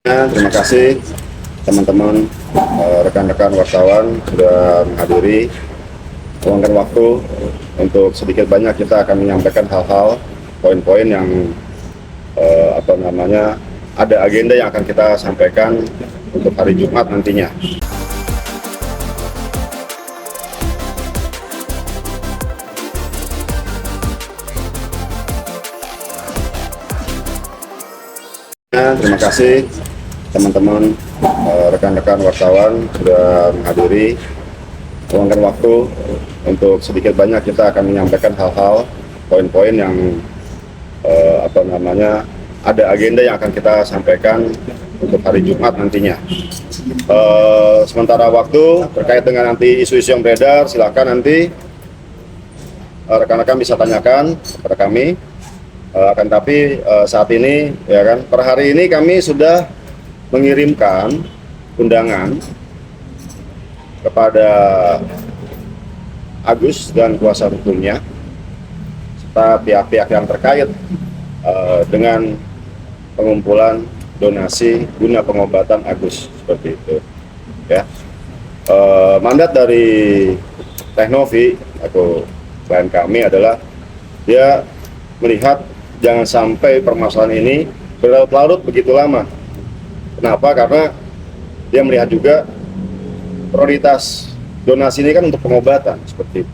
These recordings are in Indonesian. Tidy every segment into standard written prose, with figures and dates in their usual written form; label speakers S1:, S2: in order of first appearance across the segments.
S1: Terima kasih teman-teman, rekan-rekan wartawan sudah menghadiri, meluangkan waktu untuk sedikit banyak kita akan menyampaikan hal-hal, poin-poin yang ada agenda yang akan kita sampaikan untuk hari Jumat nantinya. Terima kasih teman-teman, rekan-rekan wartawan sudah menghadiri, meluangkan waktu untuk sedikit banyak kita akan menyampaikan hal-hal, poin-poin yang ada agenda yang akan kita sampaikan untuk hari Jumat nantinya. Sementara waktu terkait dengan nanti isu-isu yang beredar, silakan nanti rekan-rekan bisa tanyakan kepada kami. Akan tapi saat ini, ya kan, per hari ini kami sudah mengirimkan undangan kepada Agus dan kuasa hukumnya serta pihak-pihak yang terkait dengan pengumpulan donasi guna pengobatan Agus, seperti itu. Ya, mandat dari Teknovi atau klien kami adalah dia melihat jangan sampai permasalahan ini berlarut-larut begitu lama. Kenapa? Karena dia melihat juga prioritas donasi ini kan untuk pengobatan, seperti itu.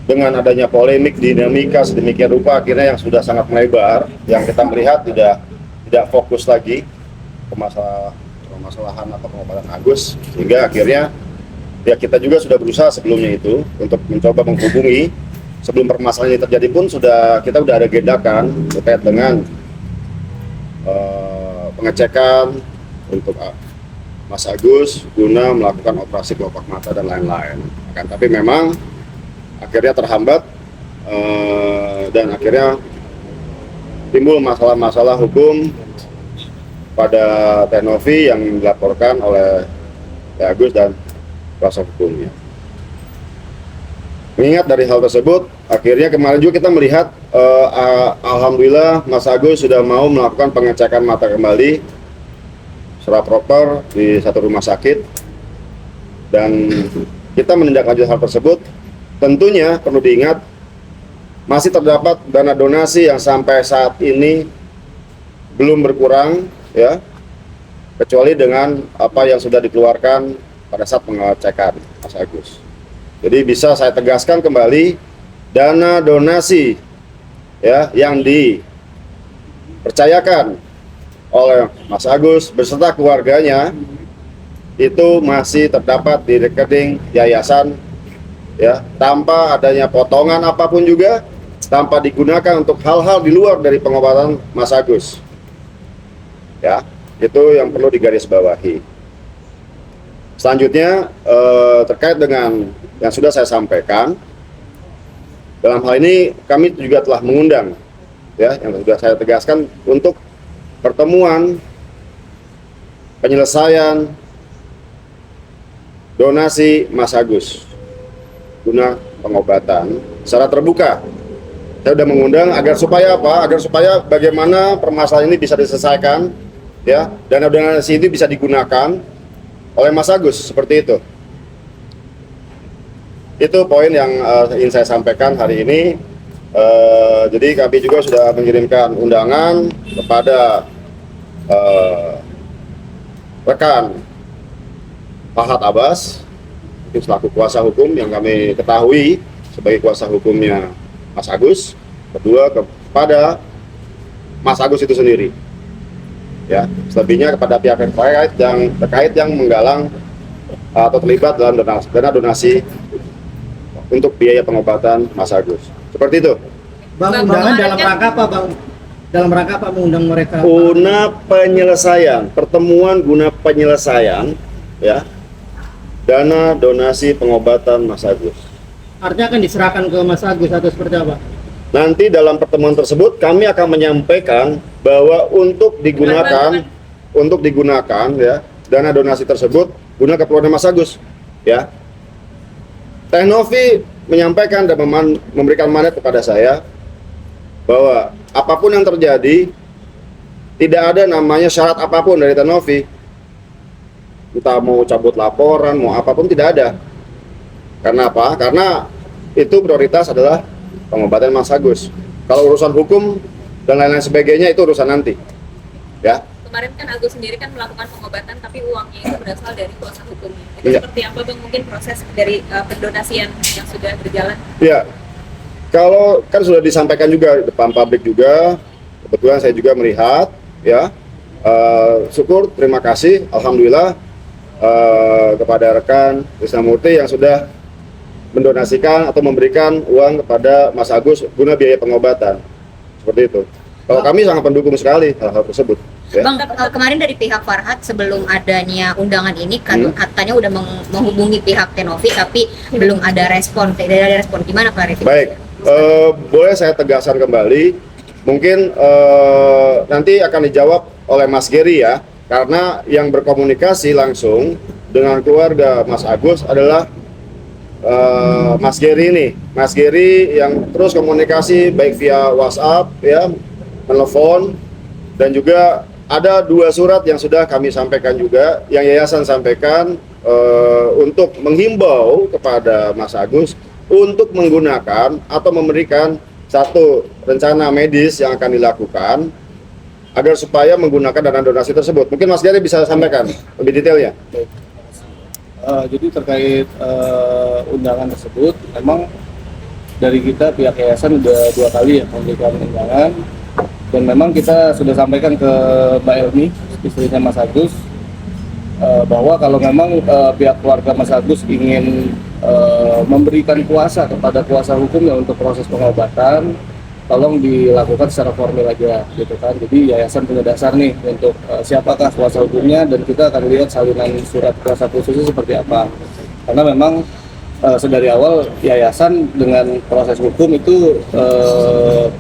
S1: Dengan adanya polemik, dinamika sedemikian rupa, akhirnya yang sudah sangat melebar, yang kita melihat tidak fokus lagi ke permasalahan atau pengobatan Agus, sehingga akhirnya ya kita juga sudah berusaha sebelumnya itu untuk mencoba menghubungi. Sebelum permasalahan ini terjadi pun kita sudah ada agendakan terkait dengan pengecekan untuk Mas Agus guna melakukan operasi kelopak mata dan lain-lain. Tapi memang akhirnya terhambat dan akhirnya timbul masalah-masalah hukum pada Teknovi yang dilaporkan oleh Agus dan kuasa hukumnya. Mengingat dari hal tersebut, akhirnya kemarin juga kita melihat alhamdulillah Mas Agus sudah mau melakukan pengecekan mata kembali secara proper di satu rumah sakit, dan kita menindaklanjuti hal tersebut. Tentunya perlu diingat masih terdapat dana donasi yang sampai saat ini belum berkurang, ya, kecuali dengan apa yang sudah dikeluarkan pada saat pengecekan Mas Agus. Jadi bisa saya tegaskan kembali, dana donasi ya yang dipercayakan oleh Mas Agus beserta keluarganya itu masih terdapat di rekening yayasan, ya, tanpa adanya potongan apapun juga, tanpa digunakan untuk hal-hal di luar dari pengobatan Mas Agus. Ya, itu yang perlu digarisbawahi. Selanjutnya terkait dengan yang sudah saya sampaikan, dalam hal ini kami juga telah mengundang, ya, yang sudah saya tegaskan untuk pertemuan penyelesaian donasi Mas Agus guna pengobatan secara terbuka. Saya sudah mengundang agar supaya apa? Agar supaya bagaimana permasalahan ini bisa diselesaikan, ya, dana donasi itu bisa digunakan oleh Mas Agus, seperti itu. Itu poin yang ingin saya sampaikan hari ini. Jadi kami juga sudah mengirimkan undangan kepada rekan Fahad Abbas, selaku kuasa hukum yang kami ketahui sebagai kuasa hukumnya Mas Agus. Kedua kepada Mas Agus itu sendiri, ya, selebihnya kepada pihak terkait yang menggalang atau terlibat dalam dana donasi untuk biaya pengobatan Mas Agus. Seperti itu.
S2: Bang, undangan dalam rangka apa, Bang? Dalam rangka apa mengundang mereka?
S1: Guna penyelesaian, pertemuan guna penyelesaian, ya, dana donasi pengobatan Mas Agus.
S2: Artinya akan diserahkan ke Mas Agus atau seperti apa?
S1: Nanti dalam pertemuan tersebut kami akan menyampaikan bahwa untuk digunakan ya, dana donasi tersebut guna keperluan Mas Agus, ya. Teknovi menyampaikan dan memberikan mandat kepada saya bahwa apapun yang terjadi tidak ada namanya syarat apapun dari Tenovi, entah mau cabut laporan, mau apapun, tidak ada. Karena apa? Karena itu prioritas adalah pengobatan Mas Agus. Kalau urusan hukum dan lain-lain sebagainya itu urusan nanti, ya.
S3: Kemarin kan Agus sendiri kan melakukan pengobatan, tapi uangnya itu berasal dari kuasa hukumnya. Itu
S1: Iya.
S3: seperti apa Bang mungkin proses dari pendonasian yang sudah berjalan?
S1: Ya, kalau kan sudah disampaikan juga di depan publik juga, kebetulan saya juga melihat, ya. Syukur, terima kasih, alhamdulillah kepada rekan Krisnamurti yang sudah mendonasikan atau memberikan uang kepada Mas Agus guna biaya pengobatan, seperti itu. Kalau kami sangat pendukung sekali hal-hal tersebut. Ya.
S4: Bang, kemarin dari pihak Farhad sebelum adanya undangan ini katanya udah menghubungi pihak Tenovi tapi belum ada respon. Tidak ada respon. Gimana klarifikasi?
S1: Baik, boleh saya tegaskan kembali. Mungkin nanti akan dijawab oleh Mas Geri ya, karena yang berkomunikasi langsung dengan keluarga Mas Agus adalah Mas Geri ini. Mas Geri yang terus komunikasi baik via WhatsApp ya, telepon, dan juga ada 2 surat yang sudah kami sampaikan juga, yang yayasan sampaikan untuk menghimbau kepada Mas Agus untuk menggunakan atau memberikan satu rencana medis yang akan dilakukan agar supaya menggunakan dana donasi tersebut. Mungkin Mas Gary bisa sampaikan lebih detailnya.
S5: Jadi terkait undangan tersebut, memang dari kita pihak yayasan udah 2 kali ya memberikan undangan, dan memang kita sudah sampaikan ke Mbak Elmi, istrinya Mas Agus, bahwa kalau memang pihak keluarga Mas Agus ingin memberikan kuasa kepada kuasa hukumnya untuk proses pengobatan, tolong dilakukan secara formil aja gitu kan. Jadi yayasan punya dasar nih untuk siapakah kuasa hukumnya, dan kita akan lihat salinan surat kuasa khususnya seperti apa. Karena memang sedari awal yayasan dengan proses hukum itu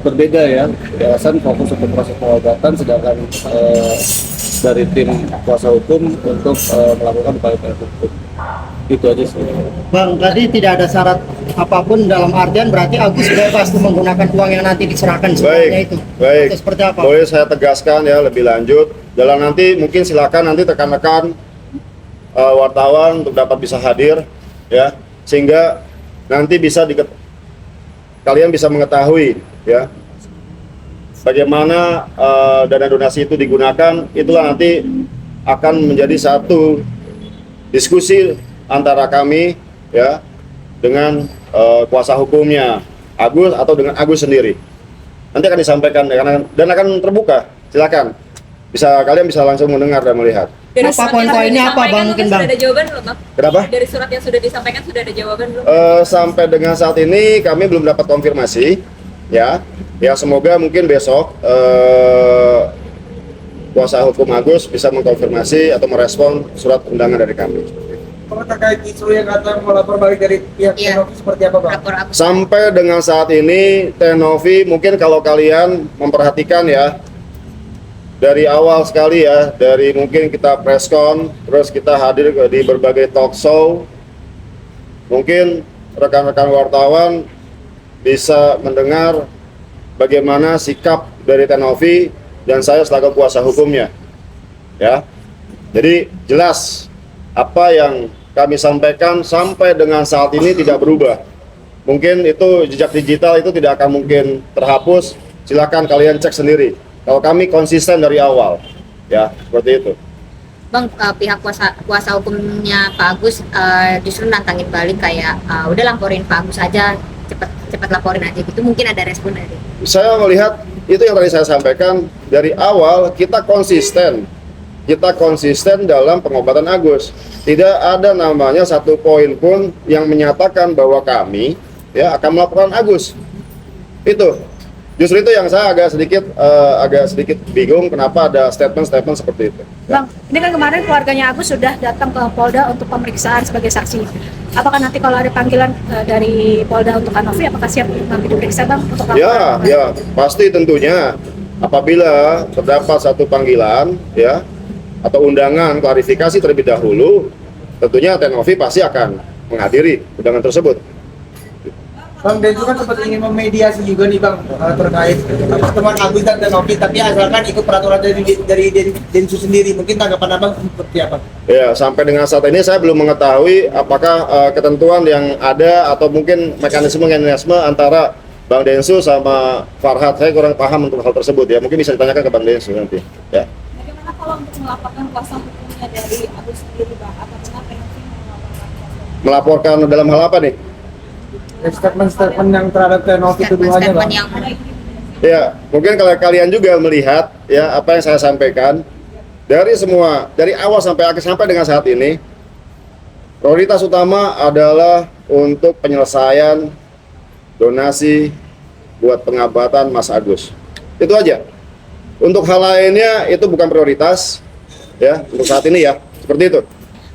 S5: berbeda ya. Yayasan fokus untuk proses pengobatan, sedangkan dari tim kuasa hukum untuk melakukan upaya hukum. Itu aja sih.
S2: Bang, tadi tidak ada syarat apapun, dalam artian berarti Agus bebas menggunakan uang yang nanti diserahkan semuanya itu.
S1: Baik.
S2: Itu seperti apa?
S1: Boleh saya tegaskan ya lebih lanjut. Dalam nanti mungkin silakan nanti rekan-rekan wartawan untuk dapat bisa hadir ya, sehingga nanti bisa kalian bisa mengetahui ya bagaimana dana donasi itu digunakan. Itulah nanti akan menjadi satu diskusi antara kami ya dengan kuasa hukumnya Agus atau dengan Agus sendiri. Nanti akan disampaikan dan akan terbuka. Silakan. Kalian bisa langsung mendengar dan melihat.
S3: Dari
S2: Apa
S3: surat yang
S2: poin-poinnya
S3: sudah
S2: apa,
S3: disampaikan
S2: Bang?
S3: mungkin
S2: Mungkin,
S3: sudah
S2: Bang.
S3: ada jawaban belum Bang?
S1: Kenapa?
S3: Dari surat yang sudah disampaikan sudah ada jawaban belum?
S1: Sampai dengan saat ini kami belum dapat konfirmasi ya. Ya semoga mungkin besok kuasa hukum Agus bisa mengkonfirmasi atau merespon surat undangan dari kami.
S6: Kalau terkait isu yang kata melapor balik dari pihak
S4: Iya.
S6: Tenovi seperti apa Bang?
S4: Lapor Agus.
S1: Sampai dengan saat ini Tenovi, mungkin kalau kalian memperhatikan ya, dari awal sekali ya, dari mungkin kita preskon, terus kita hadir di berbagai talk show, mungkin rekan-rekan wartawan bisa mendengar bagaimana sikap dari Tenovi dan saya selaku kuasa hukumnya ya. Jadi jelas apa yang kami sampaikan sampai dengan saat ini tidak berubah. Mungkin itu jejak digital itu tidak akan mungkin terhapus. Silakan kalian cek sendiri. Kalau kami konsisten dari awal, ya seperti itu.
S4: Bang, pihak kuasa hukumnya Pak Agus justru nantangin balik kayak udah laporin Pak Agus aja, cepet laporin aja gitu. Mungkin ada respon dari.
S1: Saya melihat itu yang tadi saya sampaikan dari awal, kita konsisten dalam pengobatan Agus. Tidak ada namanya satu poin pun yang menyatakan bahwa kami ya akan melaporkan Agus. Itu justru itu yang saya agak sedikit bingung kenapa ada statement seperti itu.
S7: Bang, ini kan kemarin keluarganya Agus sudah datang ke Polda untuk pemeriksaan sebagai saksi. Apakah nanti kalau ada panggilan dari Polda untuk Tenovi, apakah siap nanti diperiksa Bang? Untuk
S1: Ya, pasti tentunya apabila terdapat satu panggilan ya atau undangan klarifikasi terlebih dahulu, tentunya Tenovi pasti akan menghadiri undangan tersebut.
S6: Bang Densus kan sempat ingin memediasi juga nih Bang terkait pertemuan Agus dan Novi, tapi asalkan ikut peraturan dari Densus sendiri. Mungkin tanggapan Abang seperti apa?
S1: Ya, sampai dengan saat ini saya belum mengetahui apakah ketentuan yang ada atau mungkin mekanisme antara Bang Densus sama Farhad. Saya kurang paham untuk hal tersebut ya. Mungkin bisa ditanyakan ke Bang Densus nanti. Ya.
S3: Bagaimana kalau untuk melaporkan kuasa hukumnya dari Agus sendiri, Bang? Apakah penalti
S1: Melaporkan dalam hal apa nih?
S6: Statement yang terhadap Novi tuduhannya Bang.
S4: yang
S1: Ya, mungkin kalau kalian juga melihat ya apa yang saya sampaikan dari awal sampai akhir sampai dengan saat ini, prioritas utama adalah untuk penyelesaian donasi buat pengobatan Mas Agus. Itu aja. Untuk hal lainnya itu bukan prioritas ya untuk saat ini ya. Seperti itu.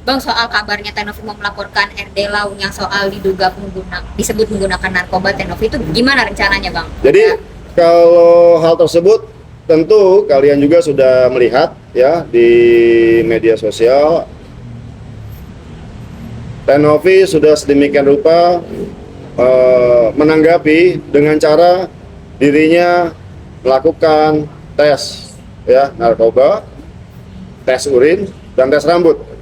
S4: Bang, soal kabarnya Tenovi mau melaporkan RD Laun yang soal diduga disebut menggunakan narkoba Tenovi, itu gimana rencananya, Bang?
S1: Jadi kalau hal tersebut tentu kalian juga sudah melihat ya di media sosial. Tenovi sudah sedemikian rupa menanggapi dengan cara dirinya melakukan tes ya narkoba, tes urin dan tes rambut.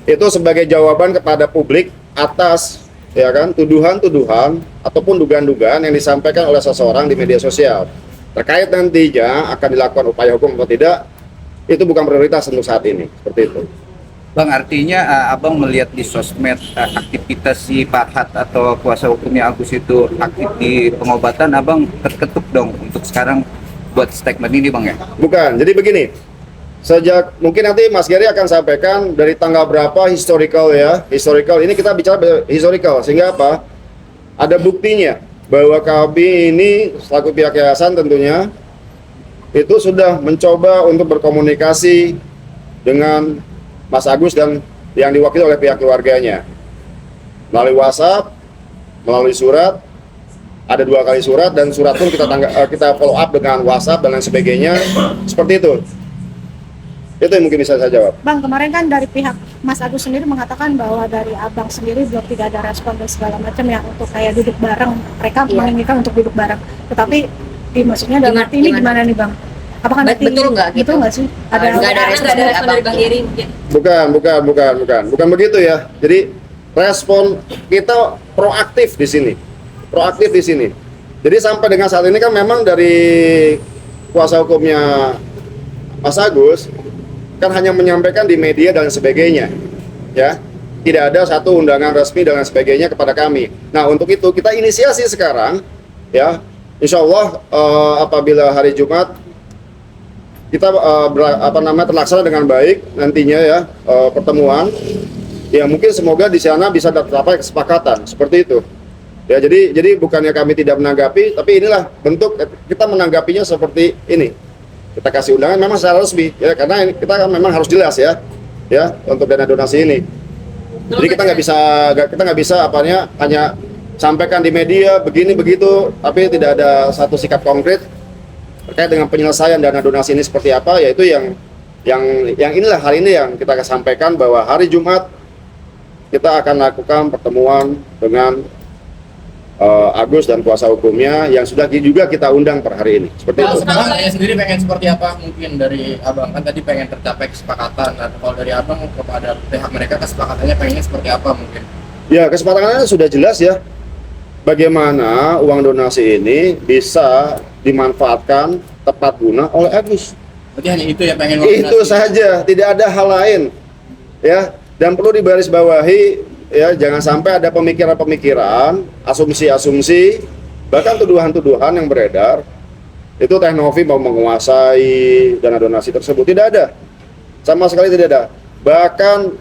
S1: Itu sebagai jawaban kepada publik atas ya kan tuduhan-tuduhan ataupun dugaan-dugaan yang disampaikan oleh seseorang di media sosial. Terkait nantinya akan dilakukan upaya hukum atau tidak, itu bukan prioritas untuk saat ini. Seperti itu.
S8: Bang, artinya Abang melihat di sosmed aktivitas si Farhad atau kuasa hukumnya Agus itu aktif di pengobatan, Abang terketuk dong untuk sekarang buat statement ini, Bang ya?
S1: Bukan, jadi begini. Sejak mungkin nanti Mas Gary akan sampaikan dari tanggal berapa historical ya. Historical ini kita bicara historical sehingga apa? Ada buktinya bahwa kami ini selaku pihak yayasan tentunya itu sudah mencoba untuk berkomunikasi dengan Mas Agus dan yang diwakili oleh pihak keluarganya melalui WhatsApp, melalui surat. Ada 2 kali surat dan surat pun kita follow up dengan WhatsApp dan lain sebagainya. Seperti itu. Itu yang mungkin bisa saya jawab.
S7: Bang, kemarin kan dari pihak Mas Agus sendiri mengatakan bahwa dari Abang sendiri belum tidak ada respon dan segala macam ya untuk kayak duduk bareng. Mereka menginginkan untuk duduk bareng. Tetapi maksudnya dalam arti ini gimana nih Bang? Apakah nanti
S4: Betul nggak gitu?
S7: Betul nggak sih?
S4: Nggak ada respon
S3: respon
S4: dari
S3: dari Bang Gary mungkin?
S1: Bukan begitu ya. Jadi respon kita proaktif di sini. Jadi sampai dengan saat ini kan memang dari kuasa hukumnya Mas Agus kan hanya menyampaikan di media dan sebagainya, ya. Tidak ada satu undangan resmi dan sebagainya kepada kami. Nah, untuk itu kita inisiasi sekarang, ya. Insya Allah apabila hari Jumat kita terlaksana dengan baik nantinya ya pertemuan, ya mungkin semoga di sana bisa tercapai kesepakatan seperti itu. Ya, jadi bukannya kami tidak menanggapi, tapi inilah bentuk kita menanggapinya seperti ini. Kita kasih undangan memang secara resmi ya, karena kita kan memang harus jelas ya untuk dana donasi ini. Jadi kita nggak bisa hanya sampaikan di media begini begitu, tapi tidak ada satu sikap konkret terkait dengan penyelesaian dana donasi ini seperti apa. Yaitu yang inilah hari ini yang kita sampaikan bahwa hari Jumat kita akan lakukan pertemuan dengan Agus dan kuasa hukumnya yang sudah juga kita undang per hari ini. Seperti itu.
S9: Abang sendiri pengen seperti apa mungkin dari Abang? Kan tadi pengen tercapai kesepakatan. Nah, kalau dari Abang kepada pihak mereka kesepakatannya pengennya seperti apa mungkin?
S1: Ya, kesepakatannya sudah jelas ya. Bagaimana uang donasi ini bisa dimanfaatkan tepat guna oleh Agus.
S9: Berarti hanya itu ya pengen
S1: Itu saja, tidak ada hal lain. Ya, dan perlu digarisbawahi ya, jangan sampai ada pemikiran-pemikiran, asumsi-asumsi, bahkan tuduhan-tuduhan yang beredar itu Tenovi mau menguasai dana donasi tersebut. Tidak ada, sama sekali tidak ada. Bahkan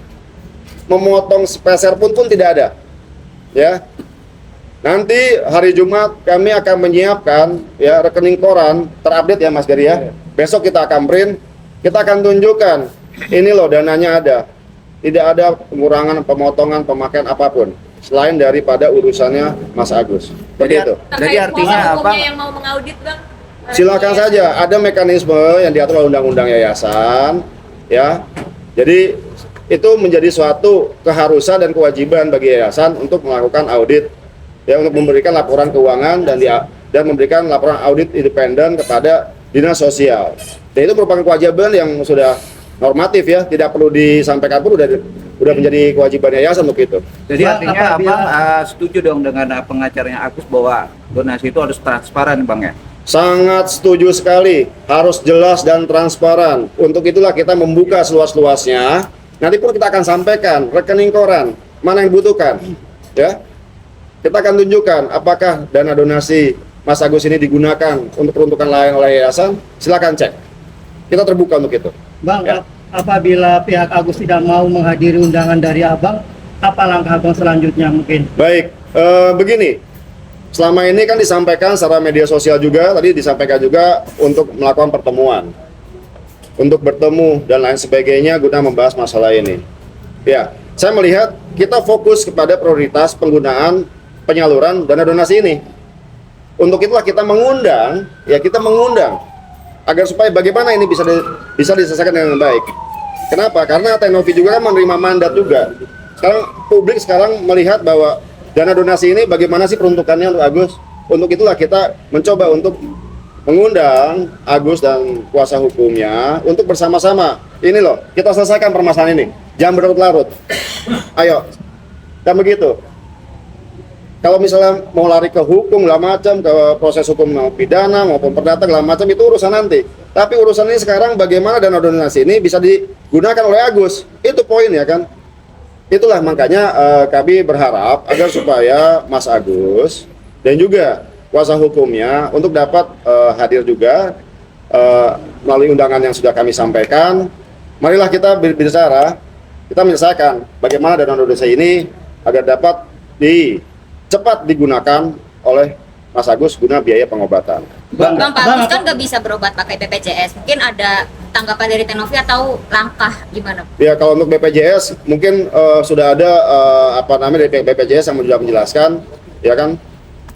S1: memotong sepeser pun tidak ada. Ya, nanti hari Jumat kami akan menyiapkan ya rekening koran terupdate ya Mas Gary ya. Besok kita akan print, kita akan tunjukkan ini loh dananya ada. Tidak ada pengurangan, pemotongan, pemakaian apapun selain daripada urusannya Mas Agus. Seperti itu.
S8: Jadi artinya apa?
S3: Yang mau mengaudit Bang?
S1: Silakan saja, ada mekanisme yang diatur oleh undang-undang yayasan, ya. Jadi itu menjadi suatu keharusan dan kewajiban bagi yayasan untuk melakukan audit ya untuk memberikan laporan keuangan dan memberikan laporan audit independen kepada dinas sosial. Dan itu merupakan kewajiban yang sudah normatif ya, tidak perlu disampaikan pun udah menjadi kewajiban yayasan untuk itu.
S8: Jadi
S2: Bang,
S8: artinya
S2: apabila-
S8: Abang setuju dong dengan pengacaranya Agus bahwa donasi itu harus transparan Bang ya?
S1: Sangat setuju sekali, harus jelas dan transparan. Untuk itulah kita membuka seluas-luasnya. Nanti pun kita akan sampaikan rekening koran mana yang dibutuhkan, ya. Kita akan tunjukkan apakah dana donasi Mas Agus ini digunakan untuk peruntukan lain oleh yayasan. Silakan cek. Kita terbuka untuk itu.
S2: Bang,
S1: Ya.
S2: apabila pihak Agus tidak mau menghadiri undangan dari Abang, apa langkah Abang selanjutnya mungkin?
S1: Baik, begini. Selama ini kan disampaikan secara media sosial juga, tadi disampaikan juga untuk melakukan pertemuan, untuk bertemu dan lain sebagainya guna membahas masalah ini. Ya, saya melihat kita fokus kepada prioritas penggunaan penyaluran dana donasi ini. Untuk itulah kita mengundang agar supaya bagaimana ini bisa diselesaikan dengan baik. Kenapa? Karena Teknovi juga kan menerima mandat juga. Sekarang publik melihat bahwa dana donasi ini bagaimana sih peruntukannya untuk Agus. Untuk itulah kita mencoba untuk mengundang Agus dan kuasa hukumnya untuk bersama-sama. Ini loh, kita selesaikan permasalahan ini. Jangan berlarut-larut. Ayo, kan begitu. Kalau misalnya mau lari ke hukum, segala macam, ke proses hukum mau pidana maupun perdata, segala macam itu urusan nanti. Tapi urusan ini sekarang bagaimana dana donasi ini bisa digunakan oleh Agus. Itu poin ya kan. Itulah makanya kami berharap agar supaya Mas Agus dan juga kuasa hukumnya untuk dapat hadir juga melalui undangan yang sudah kami sampaikan. Marilah kita berbicara, kita menyelesaikan bagaimana dana donasi ini agar dapat cepat digunakan oleh Mas Agus guna biaya pengobatan.
S4: Bang, Pak Agus kan nggak bisa berobat pakai BPJS. Mungkin ada tanggapan dari Teknovi atau langkah gimana?
S1: Ya kalau untuk BPJS mungkin sudah ada dari pihak BPJS yang sudah menjelaskan, ya kan.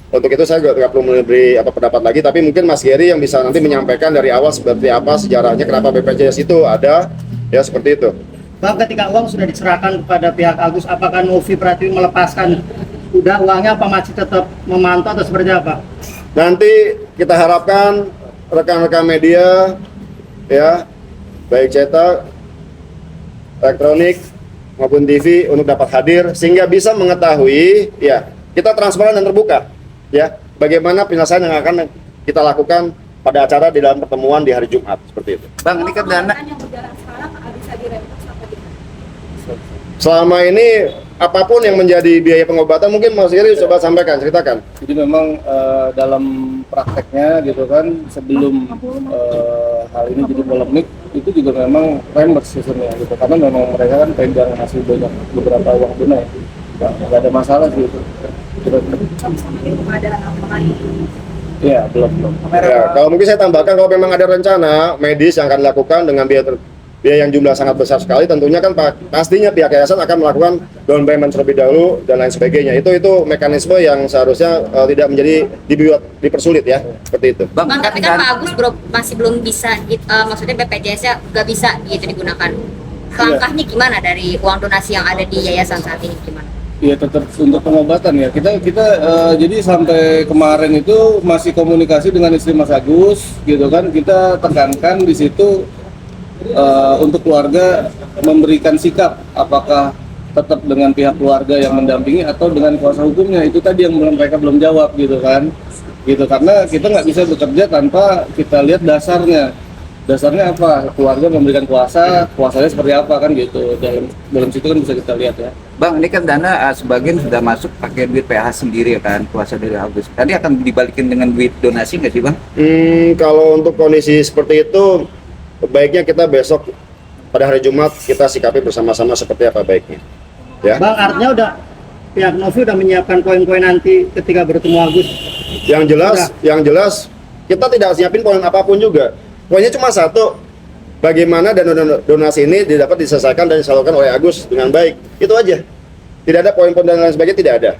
S1: Untuk itu saya nggak perlu memberi pendapat lagi, tapi mungkin Mas Geri yang bisa nanti menyampaikan dari awal seperti apa sejarahnya kenapa BPJS itu ada, ya seperti itu.
S2: Bang, ketika uang sudah diserahkan kepada pihak Agus, apakah Novi Pratiwi melepaskan uangnya apa masih tetap memantau atau seperti apa?
S1: Nanti kita harapkan rekan-rekan media, ya, baik cetak, elektronik maupun TV untuk dapat hadir sehingga bisa mengetahui, ya, kita transparan dan terbuka, ya, bagaimana penyelesaian yang akan kita lakukan pada acara di dalam pertemuan di hari Jumat seperti itu.
S8: Bang, ini kan dana
S3: yang berjalan sekarang bisa direspons apa gimana?
S1: Selama ini apapun yang menjadi biaya pengobatan mungkin Mas Giri coba sampaikan, ceritakan.
S5: Jadi memang dalam prakteknya gitu kan sebelum hal ini jadi polemik itu juga memang reimburse sistemnya gitu karena memang mereka kan pegang masih banyak beberapa uang tunai, nggak ada masalah sih itu. Iya belum.
S1: Ya, kalau mungkin saya tambahkan kalau memang ada rencana medis yang akan dilakukan dengan biaya yang jumlah sangat besar sekali, tentunya kan pastinya pihak yayasan akan melakukan down payment terlebih dahulu dan lain sebagainya. Itu mekanisme yang seharusnya tidak menjadi dipersulit ya, seperti itu.
S4: Bang, tapi kan Pak Agus masih belum bisa, maksudnya BPJS-nya nggak bisa gitu digunakan. Langkahnya gimana dari uang donasi yang ada di yayasan saat ini gimana?
S5: Iya tetap untuk pengobatan ya. Kita jadi sampai kemarin itu masih komunikasi dengan istri Mas Agus gitu kan. Kita tekankan di situ untuk keluarga memberikan sikap apakah tetap dengan pihak keluarga yang mendampingi atau dengan kuasa hukumnya. Itu tadi yang mereka belum jawab gitu kan. Gitu karena kita nggak bisa bekerja tanpa kita lihat dasarnya apa, keluarga memberikan kuasanya seperti apa kan gitu, dalam situ kan bisa kita lihat ya.
S8: Bang, ini kan dana sebagian sudah masuk pakai duit PH sendiri kan, kuasa dari Agus. Tadi akan dibalikin dengan duit donasi nggak sih Bang?
S1: Kalau untuk kondisi seperti itu baiknya kita besok pada hari Jumat kita sikapi bersama-sama seperti apa baiknya ya.
S2: Bang, artinya pihak Novi udah menyiapkan poin-poin nanti ketika bertemu Agus.
S1: Yang jelas kita tidak siapin poin apapun juga. Poinnya cuma satu, bagaimana dana donasi ini dapat diselesaikan dan disalurkan oleh Agus dengan baik. Itu aja. Tidak ada poin-poin dan lain sebagainya, tidak ada.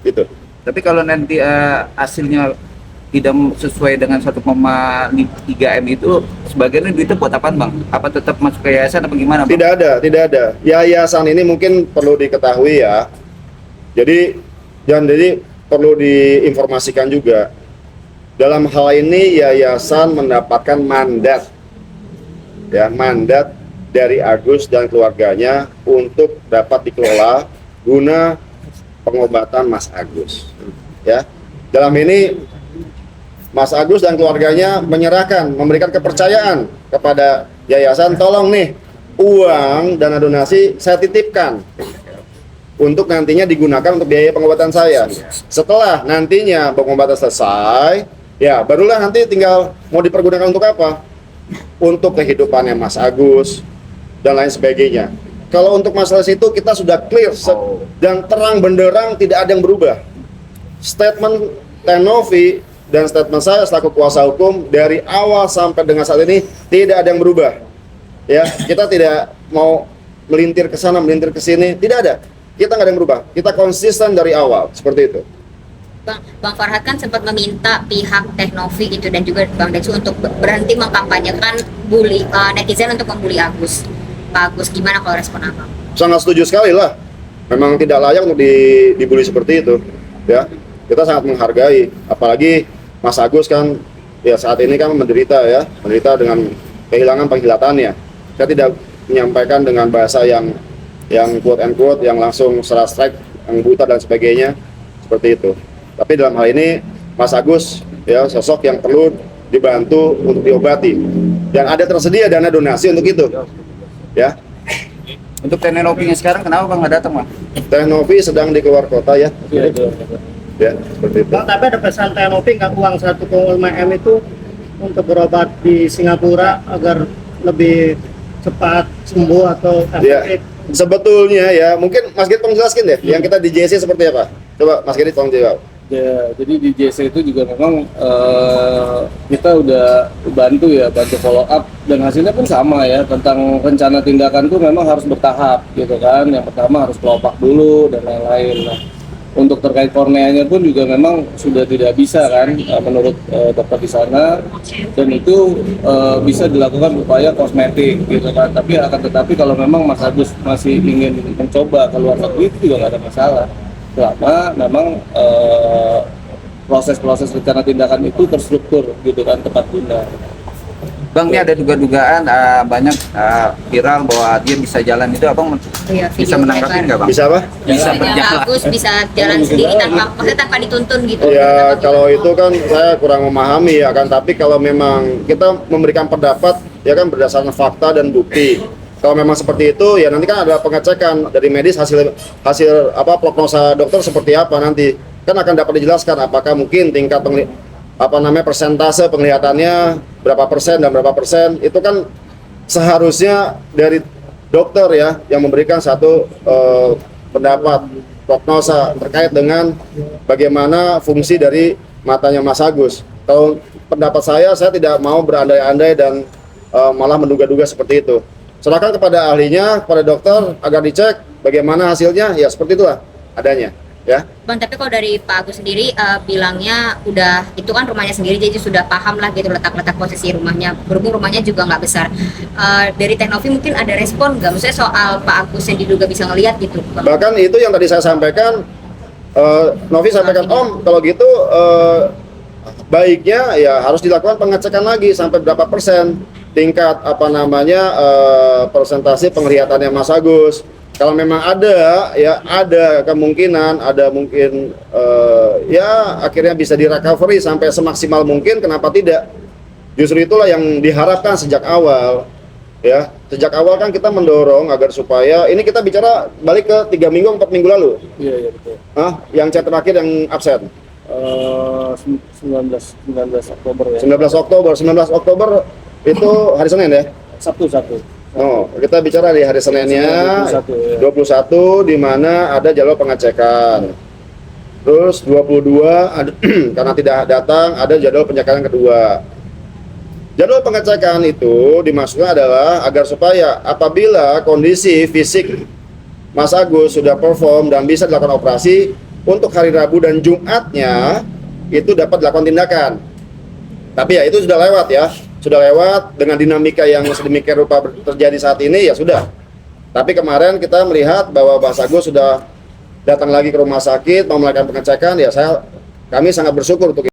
S1: Gitu.
S8: Tapi kalau nanti hasilnya tidak sesuai dengan 1,3 M itu, sebagian duitnya buat apaan Bang? Apa tetap masuk ke yayasan apa gimana Bang?
S1: Tidak ada. Yayasan ini mungkin perlu diketahui ya. Jadi perlu diinformasikan juga. Dalam hal ini yayasan mendapatkan mandat, ya, mandat dari Agus dan keluarganya untuk dapat dikelola guna pengobatan Mas Agus. Ya, dalam ini Mas Agus dan keluarganya memberikan kepercayaan kepada yayasan, tolong nih uang dana donasi saya titipkan untuk nantinya digunakan untuk biaya pengobatan saya. Setelah nantinya pengobatan selesai, ya barulah nanti tinggal mau dipergunakan untuk apa? Untuk kehidupannya Mas Agus dan lain sebagainya. Kalau untuk masalah itu kita sudah clear dan terang benderang, tidak ada yang berubah. Statement Tenovi dan statement saya selaku kuasa hukum dari awal sampai dengan saat ini tidak ada yang berubah. Ya, kita tidak mau melintir ke sana, melintir ke sini, tidak ada. Kita nggak ada yang berubah. Kita konsisten dari awal seperti itu.
S4: Bang Farhad kan sempat meminta pihak Teknovi itu dan juga Bang Deksu untuk berhenti mengkampanyekan netizen untuk membuli Agus. Pak Agus, gimana kalau respon Abang?
S1: Sangat setuju sekali lah. Memang tidak layak untuk dibully seperti itu. Ya, kita sangat menghargai. Apalagi Mas Agus kan, ya saat ini kan menderita dengan kehilangan penglihatannya. Saya tidak menyampaikan dengan bahasa yang quote and quote, yang langsung secara strike, yang buta dan sebagainya seperti itu. Tapi dalam hal ini Mas Agus ya sosok yang perlu dibantu untuk diobati dan ada tersedia dana donasi untuk itu. Ya.
S8: Untuk Tenovi sekarang kenapa Bang nggak datang, Bang?
S1: Tenovi sedang di keluar kota ya. Ya, seperti itu.
S2: Bang, tapi ada pesan Tenovi nggak uang 1,5 M itu untuk berobat di Singapura agar lebih cepat sembuh atau efektif?
S1: Ya, sebetulnya ya, mungkin Mas Git tolong jelaskan deh, yang kita di JC seperti apa? Coba Mas Git tolong jawab.
S5: Ya, jadi di JC itu juga memang kita udah bantu follow up dan hasilnya pun sama ya, tentang rencana tindakan tuh memang harus bertahap gitu kan. Yang pertama harus kelopak dulu dan lain-lain. Nah, untuk terkait korneanya pun juga memang sudah tidak bisa kan menurut dokter di sana, dan itu bisa dilakukan upaya kosmetik gitu kan. Tetapi kalau memang Mas Agus masih ingin mencoba keluar negeri itu juga nggak ada masalah. Selama memang proses-proses rencana tindakan itu terstruktur gitu kan, tepat guna.
S8: Bang, ini ada dugaan banyak viral bahwa dia bisa jalan, itu Abang
S4: Iya,
S8: bisa menanggapi nggak Bang?
S1: Bisa apa?
S8: Bisa berjalan.
S4: Agus bisa jalan sendiri tanpa dituntun gitu.
S1: Ya,
S4: Tanpa
S1: kalau
S4: gitu.
S1: itu kan saya kurang memahami ya kan, tapi kalau memang kita memberikan pendapat ya kan berdasarkan fakta dan bukti. Kalau memang seperti itu ya nanti kan ada pengecekan dari medis, hasil prognosa dokter seperti apa nanti. Kan akan dapat dijelaskan apakah mungkin tingkat persentase penglihatannya berapa persen dan berapa persen, itu kan seharusnya dari dokter ya yang memberikan satu pendapat prognosa terkait dengan bagaimana fungsi dari matanya Mas Agus. Kalau pendapat saya tidak mau berandai-andai dan malah menduga-duga seperti itu. Serahkan kepada ahlinya, kepada dokter agar dicek bagaimana hasilnya, ya seperti itulah adanya. Ya.
S4: Bang, tapi kalau dari Pak Agus sendiri bilangnya udah, itu kan rumahnya sendiri jadi sudah paham lah gitu letak-letak posisi rumahnya, berhubung rumahnya juga nggak besar. Dari Teknovi mungkin ada respon nggak, maksudnya soal Pak Agus yang diduga bisa ngelihat gitu Bang?
S1: Bahkan itu yang tadi saya sampaikan, Novi sampaikan, Om kalau gitu baiknya ya harus dilakukan pengecekan lagi sampai berapa persen tingkat persentase penglihatannya Mas Agus. Kalau memang ada kemungkinan, akhirnya bisa di-recovery sampai semaksimal mungkin, kenapa tidak? Justru itulah yang diharapkan sejak awal. Ya, sejak awal kan kita mendorong agar supaya, ini kita bicara balik ke 3 minggu, 4 minggu lalu.
S5: Iya betul.
S1: Yang chat terakhir yang absen.
S5: 19 Oktober ya.
S1: 19 Oktober itu hari Senin ya?
S5: Sabtu.
S1: Oh, kita bicara di hari Seninnya 21 di mana ada jadwal pengecekan. Terus 22 ada, karena tidak datang, ada jadwal pengecekan kedua. Jadwal pengecekan itu dimaksudkan adalah agar supaya apabila kondisi fisik Mas Agus sudah perform dan bisa dilakukan operasi, untuk hari Rabu dan Jumatnya itu dapat dilakukan tindakan. Tapi ya itu sudah lewat ya. Sudah lewat dengan dinamika yang sedemikian rupa terjadi saat ini, ya sudah. Tapi kemarin kita melihat bahwa Mas Agus sudah datang lagi ke rumah sakit mau melakukan pengecekan, ya kami sangat bersyukur untuk